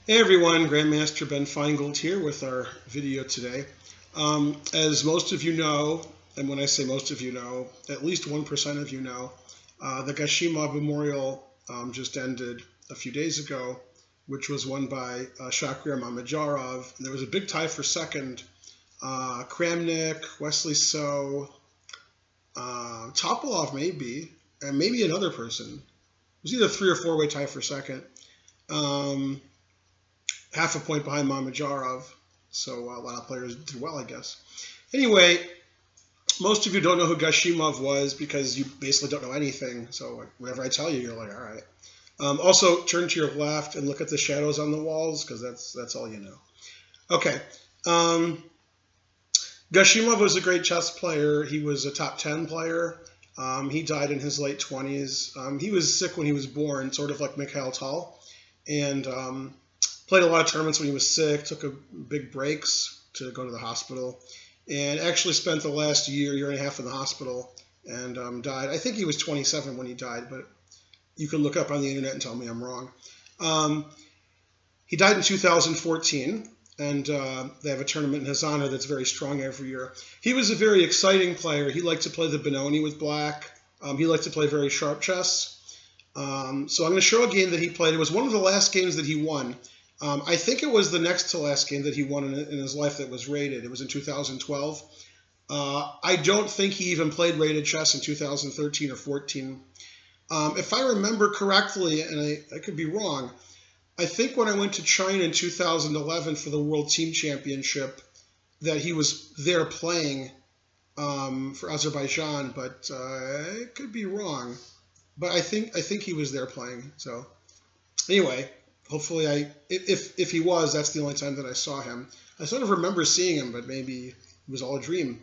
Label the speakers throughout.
Speaker 1: Hey everyone, Grandmaster Ben Feingold here with our video today. As most of you know, and when I say most of you know, at least 1% of you know, the Gashimov Memorial just ended a few days ago, which was won by Shakir Mamajarov. There was a big tie for second. Kramnik, Wesley So, Topolov maybe, and maybe another person. It was either 3 or 4 way tie for second. Half a point behind Mamajarov. So a lot of players did well, I guess. Anyway, most of you don't know who Gashimov was because you basically don't know anything. So whatever I tell you, you're like, all right. Also, turn to your left and look at the shadows on the walls because that's all you know. Okay. Gashimov was a great chess player. He was a top 10 player. He died in his late 20s. He was sick when he was born, sort of like Mikhail Tal. And played a lot of tournaments when he was sick, took big breaks to go to the hospital, and actually spent the last year and a half in the hospital and died. I think he was 27 when he died, but you can look up on the internet and tell me I'm wrong. He died in 2014, and they have a tournament in his honor that's very strong every year. He was a very exciting player. He liked to play the Benoni with black. He liked to play very sharp chess. So I'm going to show a game that he played. It was one of the last games that he won. I think it was the next to last game that he won in his life that was rated. It was in 2012. I don't think he even played rated chess in 2013 or 14. If I remember correctly, and I could be wrong, I think when I went to China in 2011 for the World Team Championship, that he was there playing for Azerbaijan, but I could be wrong. But I think he was there playing. So anyway, hopefully if he was, that's the only time that I saw him. I sort of remember seeing him, but maybe it was all a dream.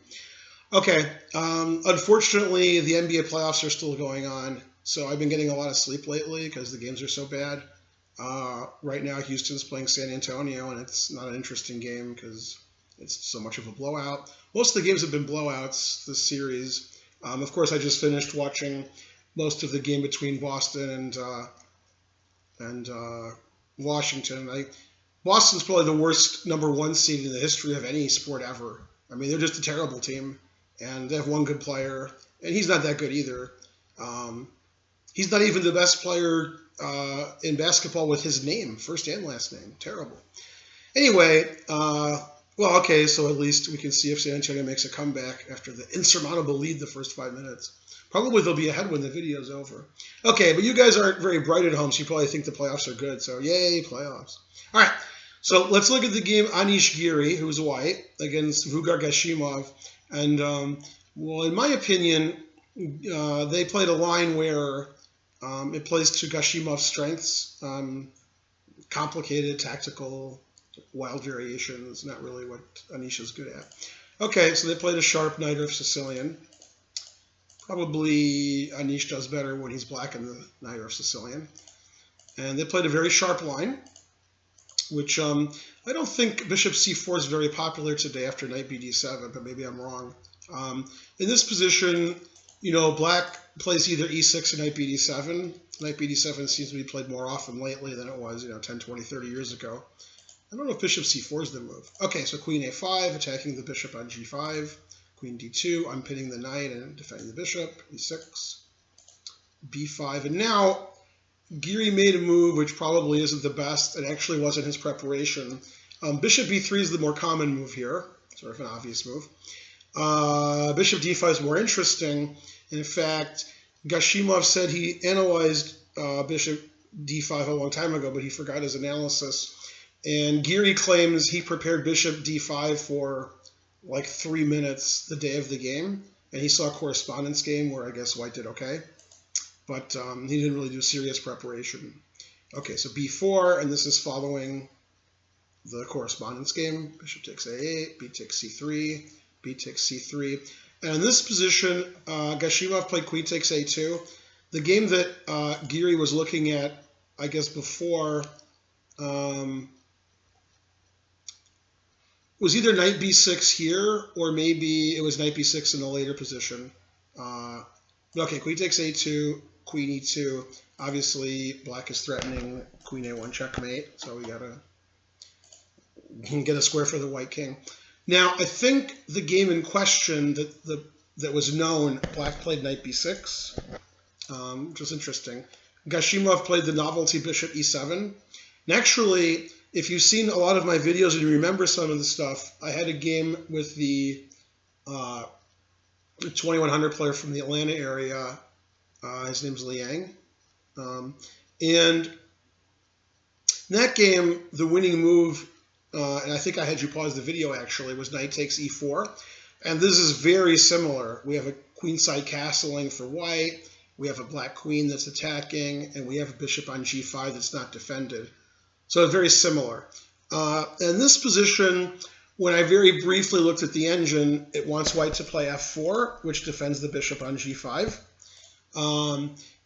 Speaker 1: Okay, unfortunately, the NBA playoffs are still going on, so I've been getting a lot of sleep lately because the games are so bad. Right now, Houston's playing San Antonio, and it's not an interesting game because it's so much of a blowout. Most of the games have been blowouts this series. Of course, I just finished watching most of the game between Boston and Washington. Boston's probably the worst #1 seed in the history of any sport ever. I mean, they're just a terrible team, and they have one good player, and he's not that good either. He's not even the best player in basketball with his name, first and last name. Terrible. Anyway, well, okay, so at least we can see if San Antonio makes a comeback after the insurmountable lead the first 5 minutes. Probably they'll be ahead when the video's over. Okay, but you guys aren't very bright at home, so you probably think the playoffs are good. So yay, playoffs. All right, so let's look at the game Anish Giri, who's white, against Vugar Gashimov. And, well, in my opinion, they played a line where it plays to Gashimov's strengths. Complicated, tactical, wild variations, not really what Anish is good at. Okay, so they played a sharp Knight of Sicilian. Probably Anish does better when he's black in the Knight of Sicilian. And they played a very sharp line, which I don't think Bishop c4 is very popular today after Knight bd7, but maybe I'm wrong. In this position, you know, black plays either e6 or Knight bd7. Knight bd7 seems to be played more often lately than it was, 10, 20, 30 years ago. I don't know if Bishop c4 is the move. Okay, so Queen a5, attacking the bishop on g5. Queen d2, I'm pinning the knight and defending the bishop. e6, b5. And now, Giri made a move which probably isn't the best. It actually wasn't his preparation. Bishop b3 is the more common move here. Sort of an obvious move. Bishop d5 is more interesting. In fact, Gashimov said he analyzed Bishop d5 a long time ago, but he forgot his analysis. And Giri claims he prepared Bishop d5 for like 3 minutes the day of the game, and he saw a correspondence game where I guess White did okay, but he didn't really do serious preparation. Okay, so b4, and this is following the correspondence game. Bishop takes a8, b takes c3, b takes c3. And in this position, Gashimov played queen takes a2. The game that Giri was looking at, I guess, before was either knight b6 here, or maybe it was knight b6 in the later position. Okay, queen takes a2, queen e2. Obviously, black is threatening queen a1 checkmate, so we gotta can get a square for the white king. Now, I think the game in question that was known, black played knight b6, which was interesting. Gashimov played the novelty bishop e7. And actually, if you've seen a lot of my videos and you remember some of the stuff, I had a game with the 2100 player from the Atlanta area. His name's Liang. And in that game, the winning move, and I think I had you pause the video actually, was knight takes e4. And this is very similar. We have a queenside castling for white. We have a black queen that's attacking. And we have a bishop on g5 that's not defended. So very similar. In this position, when I very briefly looked at the engine, it wants white to play f4, which defends the bishop on g5.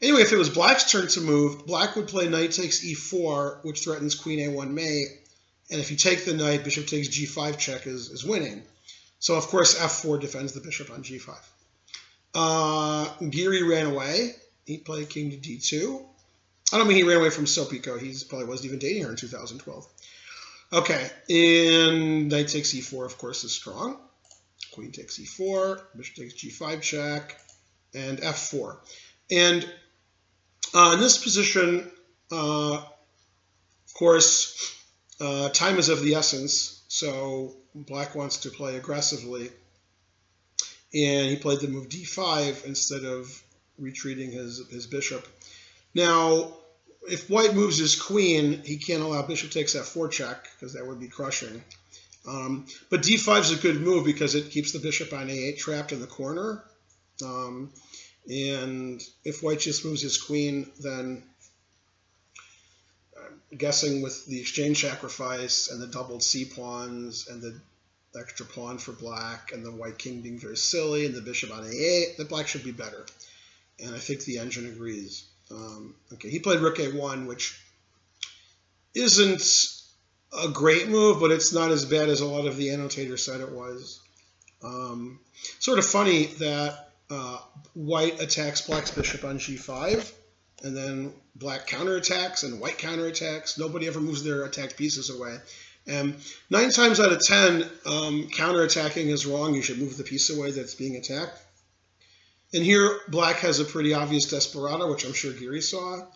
Speaker 1: Anyway, if it was black's turn to move, black would play knight takes e4, which threatens queen a1 mate. And if you take the knight, bishop takes g5 check is winning. So, of course, f4 defends the bishop on g5. Giri ran away. He played king to d2. I don't mean he ran away from Sopiko. He probably wasn't even dating her in 2012. Okay, and knight takes e4, of course, is strong. Queen takes e4, bishop takes g5 check, and f4. And in this position, of course, time is of the essence, so black wants to play aggressively. And he played the move d5 instead of retreating his bishop. Now, if white moves his queen, he can't allow bishop takes f4 check, because that would be crushing. But d5 is a good move because it keeps the bishop on a8 trapped in the corner. And if white just moves his queen, then I'm guessing with the exchange sacrifice and the doubled c pawns and the extra pawn for black and the white king being very silly and the bishop on a8, that black should be better. And I think the engine agrees. Okay, he played rook a1, which isn't a great move, but it's not as bad as a lot of the annotators said it was. Sort of funny that white attacks black's bishop on g5, and then black counterattacks and white counterattacks. Nobody ever moves their attacked pieces away. And 9 times out of 10, counterattacking is wrong. You should move the piece away that's being attacked. And here, black has a pretty obvious desperado, which I'm sure Giri saw,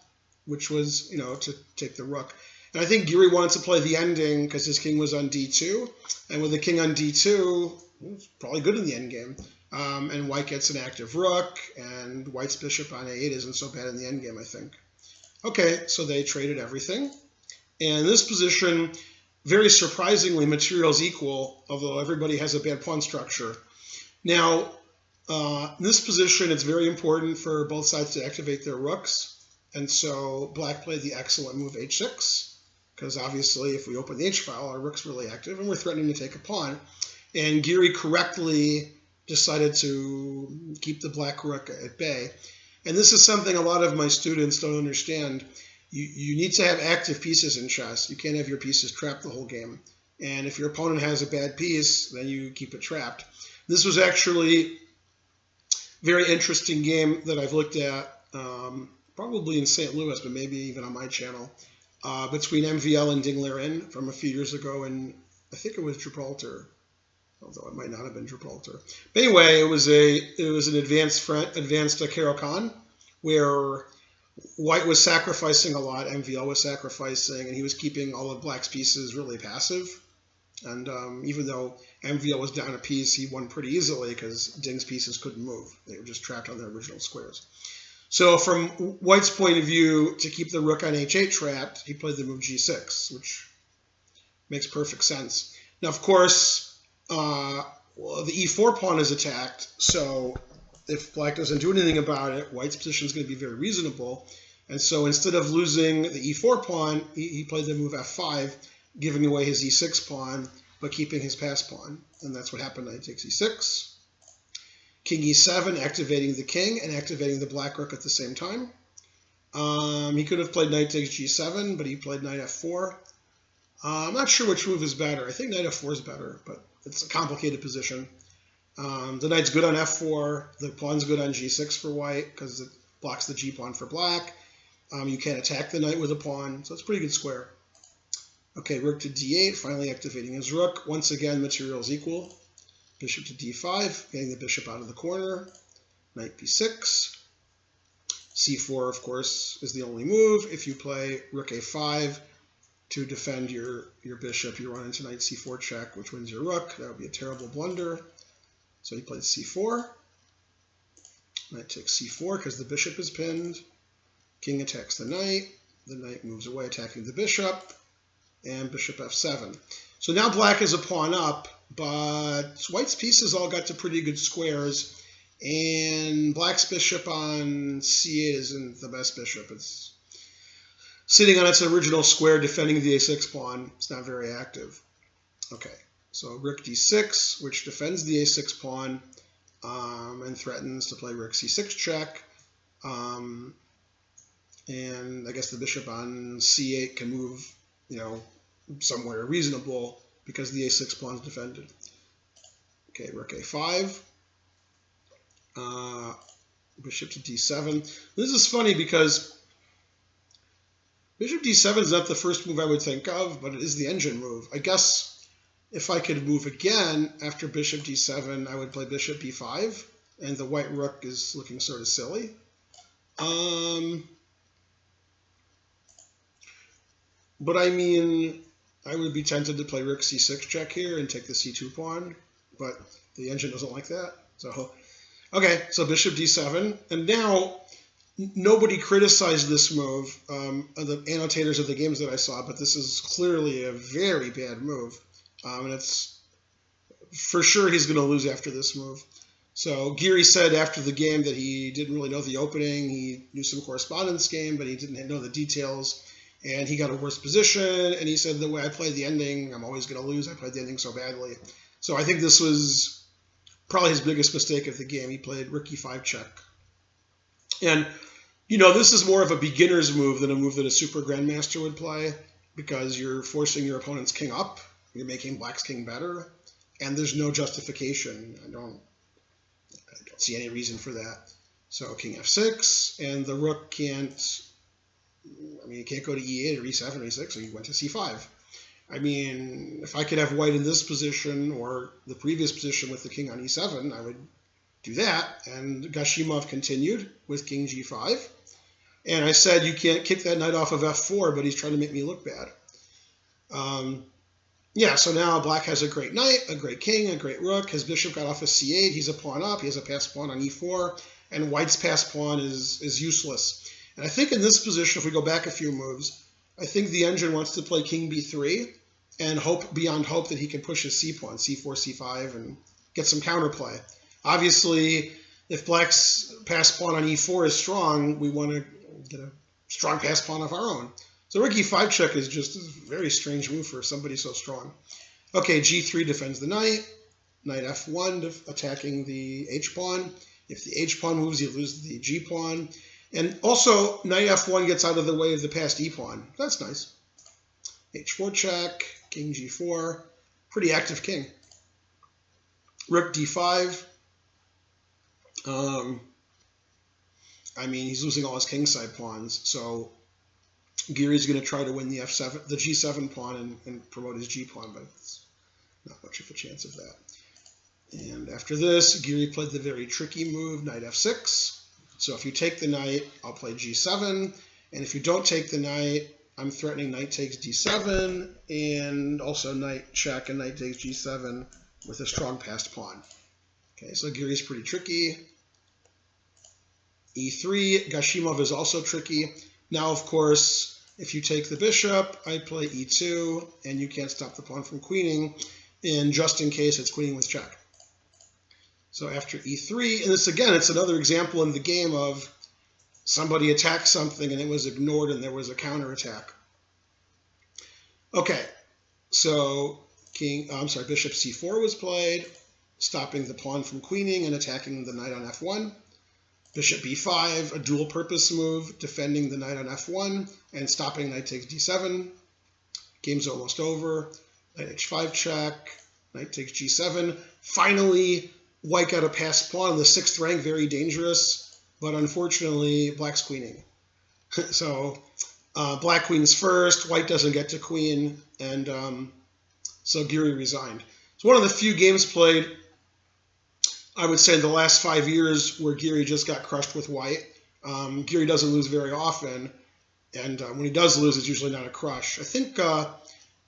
Speaker 1: which was, to take the rook. And I think Giri wanted to play the ending because his king was on d2. And with the king on d2, it's probably good in the endgame. And white gets an active rook, and white's bishop on a8 isn't so bad in the endgame, I think. Okay, so they traded everything. And in this position, very surprisingly, material's equal, although everybody has a bad pawn structure. Now, in this position, it's very important for both sides to activate their rooks. And so black played the excellent move h6, because obviously if we open the h-file, our rook's really active, and we're threatening to take a pawn. And Giri correctly decided to keep the black rook at bay. And this is something a lot of my students don't understand. You need to have active pieces in chess. You can't have your pieces trapped the whole game. And if your opponent has a bad piece, then you keep it trapped. This was actually very interesting game that I've looked at, probably in St. Louis, but maybe even on my channel, between MVL and Ding Liren from a few years ago, and I think it was Gibraltar, although it might not have been Gibraltar. But anyway, it was an advanced Caro-Kann, where white was sacrificing a lot, MVL was sacrificing, and he was keeping all of black's pieces really passive. And even though MVL was down a piece, he won pretty easily because Ding's pieces couldn't move. They were just trapped on their original squares. So from white's point of view, to keep the rook on h8 trapped, he played the move g6, which makes perfect sense. Now, of course, the e4 pawn is attacked, so if black doesn't do anything about it, white's position is going to be very reasonable. And so instead of losing the e4 pawn, he played the move f5, giving away his e6 pawn, but keeping his pass pawn. And that's what happened. Knight takes e6. King e7, activating the king and activating the black rook at the same time. He could have played knight takes g7, but he played knight f4. I'm not sure which move is better. I think knight f4 is better, but it's a complicated position. The knight's good on f4. The pawn's good on g6 for white because it blocks the g pawn for black. You can't attack the knight with a pawn, so it's a pretty good square. Okay, rook to d8, finally activating his rook. Once again, material is equal. Bishop to d5, getting the bishop out of the corner. Knight b6. c4, of course, is the only move. If you play rook a5 to defend your bishop, you run into knight c4 check, which wins your rook. That would be a terrible blunder. So he plays c4. Knight takes c4 because the bishop is pinned. King attacks the knight. The knight moves away, attacking the bishop. And bishop f7. So now black is a pawn up, but white's pieces all got to pretty good squares. And black's bishop on c8 isn't the best bishop. It's sitting on its original square defending the a6 pawn. It's not very active. Okay, so rook d6, which defends the a6 pawn and threatens to play rook c6 check. And I guess the bishop on c8 can move, somewhere reasonable because the a6 pawn is defended. Okay, rook a5. Bishop to d7. This is funny because bishop d7 is not the first move I would think of, but it is the engine move. I guess if I could move again after bishop d7, I would play bishop b5, and the white rook is looking sort of silly. But I mean, I would be tempted to play rook c6 check here and take the c2 pawn, but the engine doesn't like that. So, okay, so bishop d7, and now nobody criticized this move, the annotators of the games that I saw, but this is clearly a very bad move, and it's for sure he's going to lose after this move. So Giri said after the game that he didn't really know the opening. He knew some correspondence game, but he didn't know the details. And he got a worse position, and he said, the way I played the ending, I'm always going to lose. I played the ending so badly. So I think this was probably his biggest mistake of the game. He played rook e5 check. And, this is more of a beginner's move than a move that a super grandmaster would play, because you're forcing your opponent's king up. You're making black's king better, and there's no justification. I don't see any reason for that. So king f6, and the rook can't... you can't go to e8 or e7 or e6, so you went to c5. I mean, if I could have white in this position or the previous position with the king on e7, I would do that. And Gashimov continued with king g5. And I said, you can't kick that knight off of f4, but he's trying to make me look bad. So now black has a great knight, a great king, a great rook. His bishop got off of c8. He's a pawn up. He has a passed pawn on e4. And white's passed pawn is useless. And I think in this position, if we go back a few moves, I think the engine wants to play king b3 and hope beyond hope that he can push his c-pawn, c4, c5, and get some counterplay. Obviously, if black's passed pawn on e4 is strong, we want to get a strong passed pawn of our own. So rook e5 check is just a very strange move for somebody so strong. Okay, g3 defends the knight. Knight f1 attacking the h-pawn. If the h-pawn moves, you lose the g-pawn. And also, knight f1 gets out of the way of the passed e-pawn. That's nice. h4 check, king g4. Pretty active king. Rook d5. He's losing all his kingside pawns, so Giri's going to try to win the g7 pawn and promote his g-pawn, but it's not much of a chance of that. And after this, Giri played the very tricky move, knight f6. So if you take the knight, I'll play g7. And if you don't take the knight, I'm threatening knight takes d7, and also knight check and knight takes g7 with a strong passed pawn. Okay, so Giri's pretty tricky. e3, Gashimov is also tricky. Now, of course, if you take the bishop, I play e2, and you can't stop the pawn from queening, and just in case, it's queening with check. So after e3, and this again, it's another example in the game of somebody attacked something and it was ignored and there was a counterattack. Okay, so bishop c4 was played, stopping the pawn from queening and attacking the knight on f1. Bishop b5, a dual purpose move, defending the knight on f1 and stopping knight takes d7. Game's almost over. Knight h5 check, knight takes g7. Finally, white got a passed pawn in the 6th rank, very dangerous, but unfortunately, black's queening. So Black queen's first, white doesn't get to queen, and so Giri resigned. It's one of the few games played, I would say, in the last 5 years where Giri just got crushed with white. Giri doesn't lose very often, and when he does lose, it's usually not a crush. I think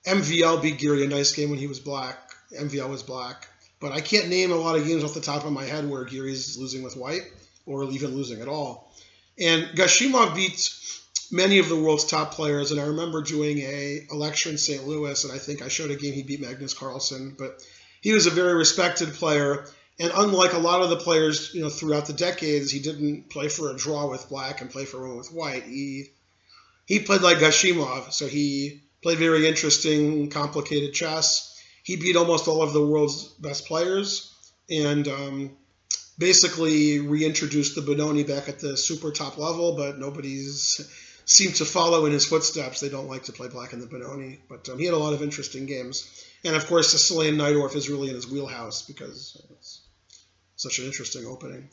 Speaker 1: MVL beat Giri a nice game when he was black. MVL was black. But I can't name a lot of games off the top of my head where Giri's losing with white or even losing at all. And Gashimov beats many of the world's top players, and I remember doing a lecture in St. Louis, and I think I showed a game he beat Magnus Carlsen. But he was a very respected player, and unlike a lot of the players, throughout the decades, he didn't play for a draw with black and play for one with white. He played like Gashimov, so he played very interesting, complicated chess. He beat almost all of the world's best players, and basically reintroduced the Benoni back at the super top level, but nobody's seemed to follow in his footsteps. They don't like to play black in the Benoni, but he had a lot of interesting games. And of course, Sicilian Najdorf is really in his wheelhouse because it's such an interesting opening.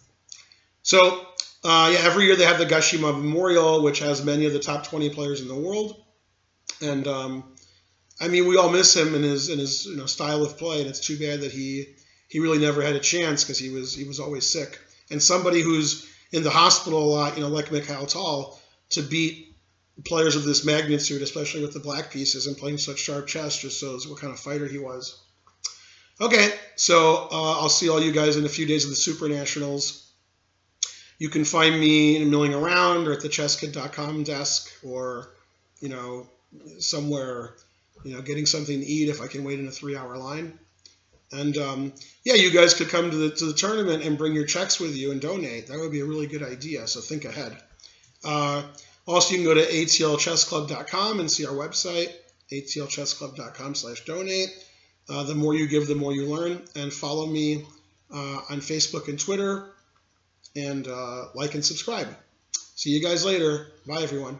Speaker 1: So, every year they have the Gashimov Memorial, which has many of the top 20 players in the world. And we all miss him in his style of play, and it's too bad that he really never had a chance because he was always sick. And somebody who's in the hospital a lot, like Mikhail Tal, to beat players of this magnitude, especially with the black pieces and playing such sharp chess, just shows what kind of fighter he was. Okay, so I'll see all you guys in a few days of the Super Nationals. You can find me milling around or at the chesskid.com desk or, somewhere, getting something to eat if I can wait in a 3-hour line. And, you guys could come to the tournament and bring your checks with you and donate. That would be a really good idea, so think ahead. Also, you can go to atlchessclub.com and see our website, atlchessclub.com/donate. The more you give, the more you learn. And follow me on Facebook and Twitter, and like and subscribe. See you guys later. Bye, everyone.